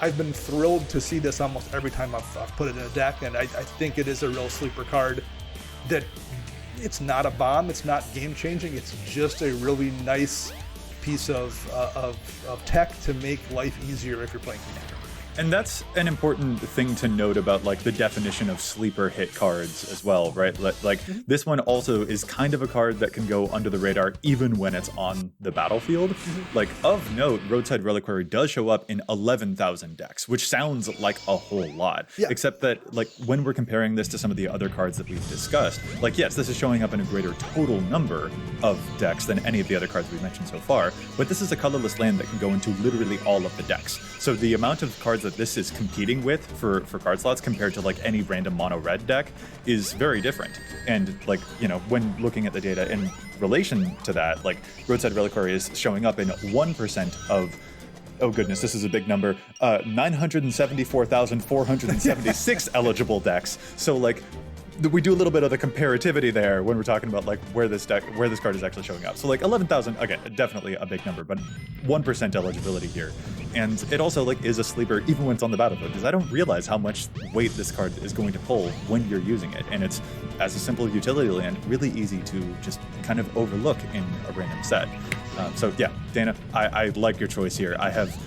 I've been thrilled to see this almost every time I've put it in a deck, and I think it is a real sleeper card that it's not a bomb, it's not game-changing, it's just a really nice piece of tech to make life easier if you're playing Commander. And that's an important thing to note about the definition of sleeper hit cards as well, right? This one also is kind of a card that can go under the radar even when it's on the battlefield. Of note, Roadside Reliquary does show up in 11,000 decks, which sounds like a whole lot. Yeah. Except that when we're comparing this to some of the other cards that we've discussed, yes, this is showing up in a greater total number of decks than any of the other cards we've mentioned so far, but this is a colorless land that can go into literally all of the decks. So the amount of cards that this is competing with for card slots compared to any random mono red deck is very different. And when looking at the data in relation to that, Roadside Reliquary is showing up in 1% of, oh goodness, this is a big number, 974,476 eligible decks. So we do a little bit of the comparativity there when we're talking about where this card is actually showing up. So 11,000, again, definitely a big number, but 1% eligibility here. And it also is a sleeper even when it's on the battlefield, because I don't realize how much weight this card is going to pull when you're using it. And it's, as a simple utility land, really easy to just kind of overlook in a random set. So yeah, Dana, I like your choice here. I have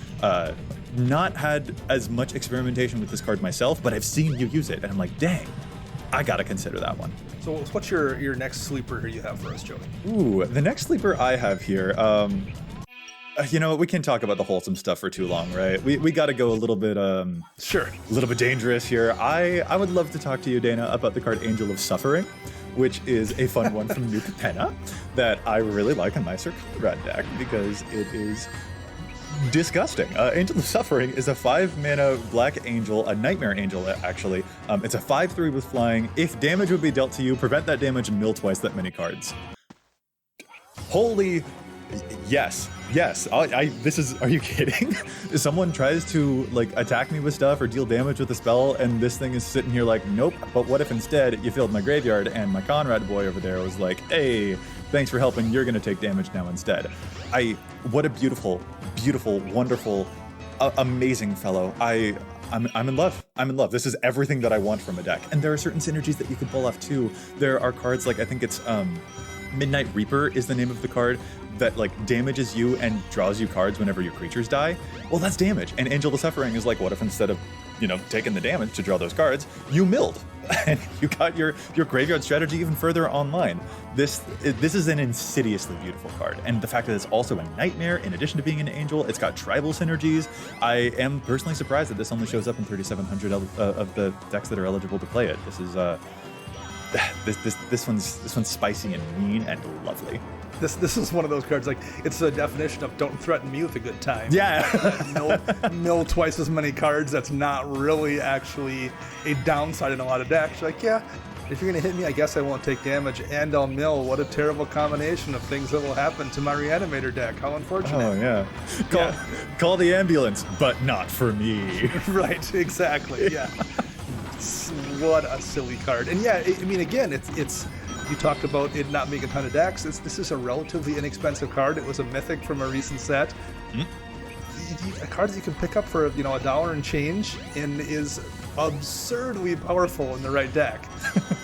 not had as much experimentation with this card myself, but I've seen you use it, and I'm like, dang, I gotta consider that one. So what's your next sleeper here you have for us, Joey? Ooh, the next sleeper I have here, we can't talk about the wholesome stuff for too long, right? We gotta go a little bit, sure, a little bit dangerous here. I would love to talk to you, Dana, about the card Angel of Suffering, which is a fun one from New Capenna that I really like in my Circle Red deck because it is disgusting. Angel of Suffering is a 5-mana black angel, a nightmare angel actually. It's a 5/3 with flying. If damage would be dealt to you, prevent that damage and mill twice that many cards. Holy yes. This is, are you kidding? Someone tries to attack me with stuff or deal damage with a spell, and this thing is sitting here nope. But what if instead you filled my graveyard and my Conrad boy over there was like, hey, thanks for helping, you're gonna take damage now instead. What a beautiful, wonderful, amazing fellow. I'm in love. This is everything that I want from a deck. And there are certain synergies that you can pull off too. There are cards I think it's Midnight Reaper is the name of the card that damages you and draws you cards whenever your creatures die. Well, that's damage. And Angel of Suffering is what if instead of taken the damage to draw those cards, you milled. And you got your graveyard strategy even further online. This is an insidiously beautiful card. And the fact that it's also a nightmare, in addition to being an angel, it's got tribal synergies. I am personally surprised that this only shows up in 3,700 of the decks that are eligible to play it. This is this one's spicy and mean and lovely. This is one of those cards, like, it's the definition of don't threaten me with a good time. Yeah. mill twice as many cards. That's not really actually a downside in a lot of decks. Like, yeah, if you're going to hit me, I guess I won't take damage and I'll mill. What a terrible combination of things that will happen to my Reanimator deck. How unfortunate. Oh, yeah. Call the ambulance, but not for me. Right, exactly, yeah. What a silly card. And yeah, I mean, again, it's you talked about it not being a ton of decks. This is a relatively inexpensive card. It was a mythic from a recent set. A card that you can pick up for $1 and change and is absurdly powerful in the right deck.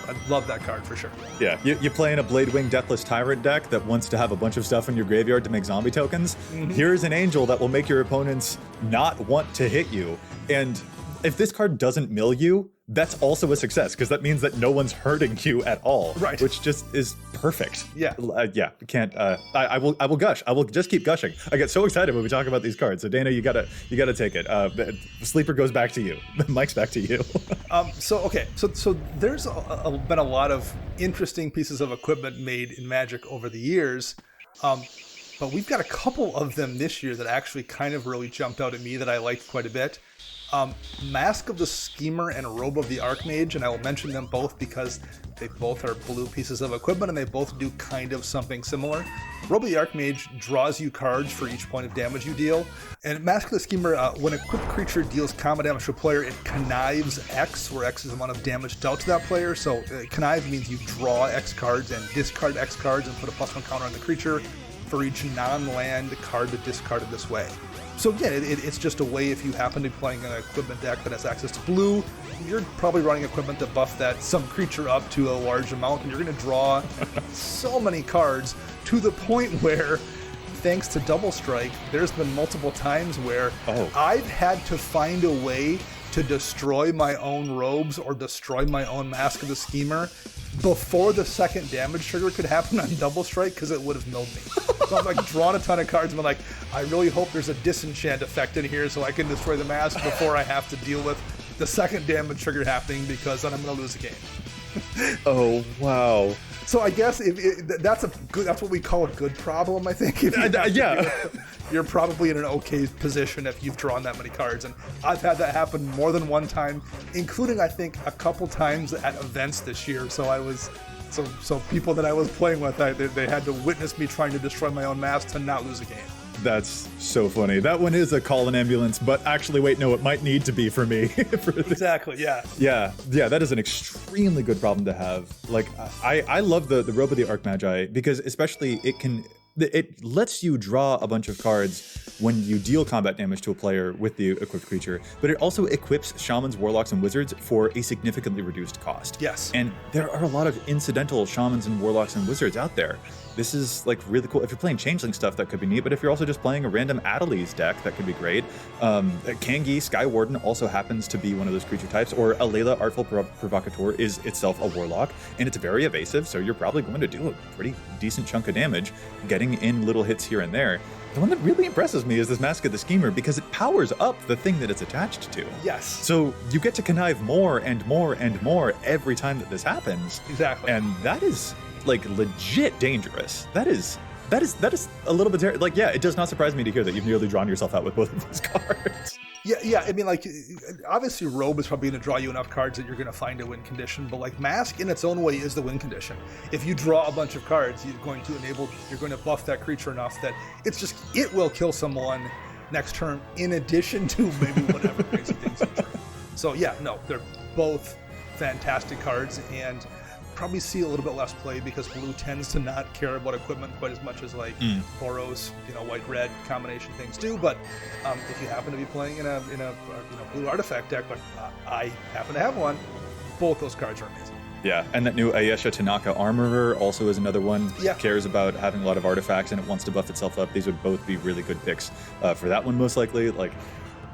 I love that card for sure. Yeah, you play in a Bladewing Deathless Tyrant deck that wants to have a bunch of stuff in your graveyard to make zombie tokens. Here's an angel that will make your opponents not want to hit you. And if this card doesn't mill you, that's also a success, because that means that no one's hurting you at all. Right. Which just is perfect. Yeah. Can't. I will gush. I will just keep gushing. I get so excited when we talk about these cards. So Dana, you gotta take it. Sleeper goes back to you. Mike's back to you. So there's been a lot of interesting pieces of equipment made in Magic over the years. But we've got a couple of them this year that actually kind of really jumped out at me that I liked quite a bit. Mask of the Schemer and Robe of the Archmage, and I will mention them both because they both are blue pieces of equipment and they both do kind of something similar. Robe of the Archmage draws you cards for each point of damage you deal, and Mask of the Schemer, when an equipped creature deals combat damage to a player, it connives X, where X is the amount of damage dealt to that player. So connive means you draw X cards and discard X cards and put a +1 counter on the creature for each non-land card discarded this way. So yeah, it's just a way, if you happen to be playing an equipment deck that has access to blue, you're probably running equipment to buff some creature up to a large amount, and you're going to draw so many cards to the point where, thanks to Double Strike, there's been multiple times where I've had to find a way to destroy my own robes or destroy my own Mask of the Schemer before the second damage trigger could happen on Double Strike, because it would have milled me. So I've like drawn a ton of cards and been like, I really hope there's a disenchant effect in here so I can destroy the mask before I have to deal with the second damage trigger happening, because then I'm going to lose a game. Oh, wow. So I guess that's what we call a good problem, I think. You're probably in an okay position if you've drawn that many cards. And I've had that happen more than one time, including, I think, a couple times at events this year. So people that I was playing with, they had to witness me trying to destroy my own mask to not lose a game. That's so funny. That one is a call an ambulance, but actually, wait, no, it might need to be for me. Exactly, yeah. Yeah, that is an extremely good problem to have. Like, I love the Robe of the Archmagi, because especially it lets you draw a bunch of cards when you deal combat damage to a player with the equipped creature, but it also equips shamans, warlocks, and wizards for a significantly reduced cost. Yes. And there are a lot of incidental shamans and warlocks and wizards out there. This is like really cool. If you're playing Changeling stuff, that could be neat, but if you're also just playing a random Adelies deck, that could be great. Kangi, Skywarden also happens to be one of those creature types, or Alela, Artful Provocateur, is itself a warlock, and it's very evasive, so you're probably going to do a pretty decent chunk of damage, getting in little hits here and there. The one that really impresses me is this Mask of the Schemer, because it powers up the thing that it's attached to. Yes. So you get to connive more and more and more every time that this happens. Exactly. And that is like legit dangerous. That is a little bit like, yeah, it does not surprise me to hear that you've nearly drawn yourself out with both of these cards. Yeah. I mean, like, obviously, Robe is probably going to draw you enough cards that you're going to find a win condition. But like, Mask in its own way is the win condition. If you draw a bunch of cards, you're going to buff that creature enough that it will kill someone next turn, in addition to maybe whatever crazy things you drew. So yeah, no, they're both fantastic cards, and probably see a little bit less play because blue tends to not care about equipment quite as much as like Boros, white-red combination things do. But if you happen to be playing in a blue artifact deck, like I happen to have one, both those cards are amazing. Yeah, and that new Ayesha Tanaka Armorer also is another one. Yeah. Cares about having a lot of artifacts and it wants to buff itself up. These would both be really good picks for that one, most likely. Like,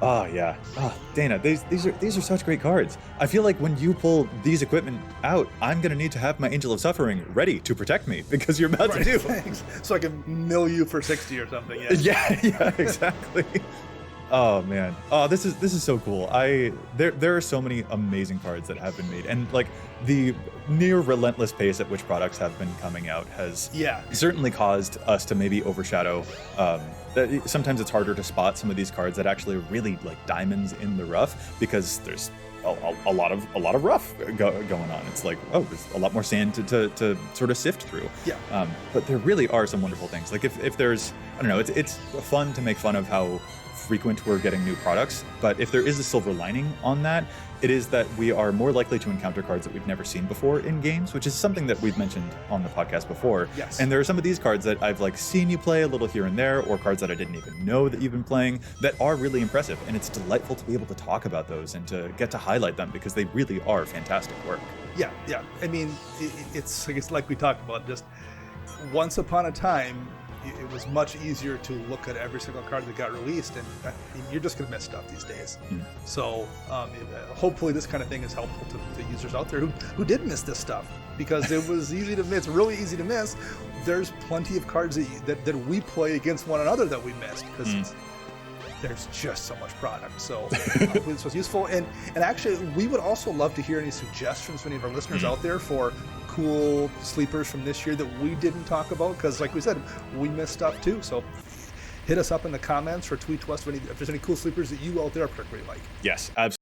Oh yeah. Oh, Dana, these are such great cards. I feel like when you pull these equipment out, I'm gonna need to have my Angel of Suffering ready to protect me because you're about to do. Thanks. So I can mill you for 60 or something. Yeah, exactly. Oh man. Oh, this is so cool. There are so many amazing cards that have been made, and like the near relentless pace at which products have been coming out has certainly caused us to maybe overshadow. Sometimes it's harder to spot some of these cards that actually are really like diamonds in the rough because there's a lot of rough going on. It's like, oh, there's a lot more sand to sort of sift through. Yeah. But there really are some wonderful things. Like if there's, I don't know, it's fun to make fun of how frequent we're getting new products, but if there is a silver lining on that, it is that we are more likely to encounter cards that we've never seen before in games, which is something that we've mentioned on the podcast before. Yes. And there are some of these cards that I've like seen you play a little here and there, or cards that I didn't even know that you've been playing that are really impressive. And it's delightful to be able to talk about those and to get to highlight them because they really are fantastic work. Yeah. I mean, it's like we talked about, just once upon a time, it was much easier to look at every single card that got released, and you're just going to miss stuff these days. So hopefully this kind of thing is helpful to users out there who did miss this stuff, because it was easy to miss, really easy to miss. There's plenty of cards that we play against one another that we missed, because there's just so much product. So hopefully this was useful. And actually, we would also love to hear any suggestions from any of our listeners out there for cool sleepers from this year that we didn't talk about, because like we said, we missed stuff too. So hit us up in the comments or tweet to us if there's any cool sleepers that you out there particularly like. Yes, absolutely.